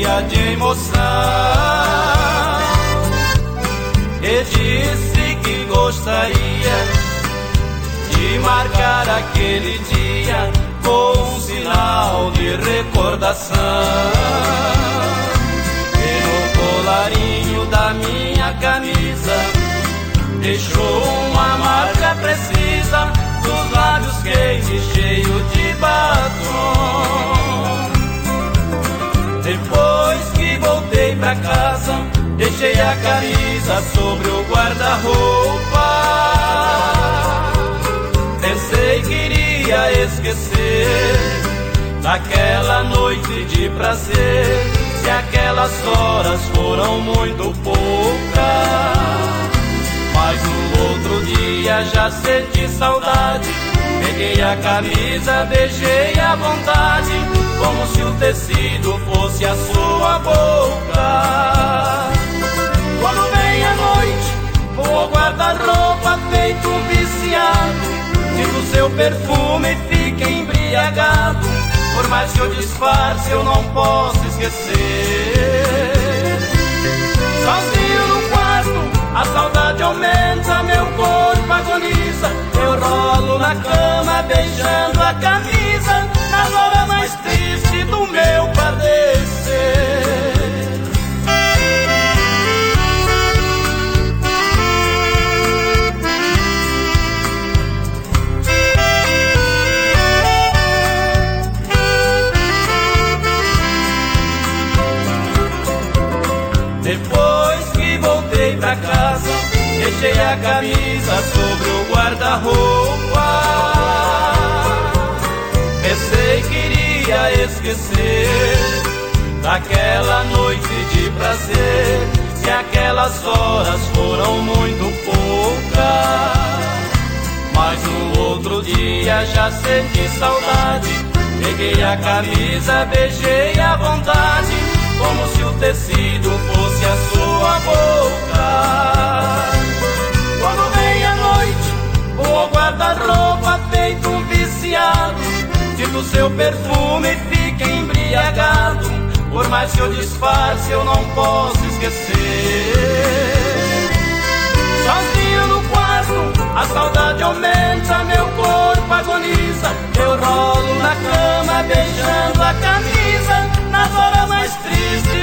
cheia de emoção, e disse que gostaria de marcar aquele dia com um sinal de recordação. E no colarinho da minha camisa deixou uma marca precisa dos lábios quentes cheios de batom. Depois que voltei pra casa, deixei a camisa sobre o guarda-roupa. Pensei que iria esquecer daquela noite de prazer, se aquelas horas foram muito poucas. Mas no outro dia já senti saudade, peguei a camisa, beijei à vontade, como se o tecido fosse a sua boca. Quando vem a noite, vou ao guarda-roupa feito um viciado, sinto seu perfume e fico embriagado. Por mais que eu disfarce, eu não posso esquecer. Sozinho no quarto, a saudade aumenta, meu corpo agoniza. Eu rolo na cama, beijando a camisa, nas horas mais tristes do meu padecer. Depois que voltei pra casa, deixei a camisa sobre o guarda-roupa. Pensei que iria esquecer daquela noite de prazer, se aquelas horas foram muito poucas. Mas no outro dia já senti saudade, peguei a camisa, beijei à vontade, como se o tecido fosse a sua boca. Quando vem a noite, vou ao guarda-roupa feito um viciado, sinto seu perfume e fico embriagado. Por mais que eu disfarce, eu não posso esquecer. Sozinho no quarto, a saudade aumenta, meu corpo agoniza. Eu rolo na cama, beijando a camisa, nas horas mais tristes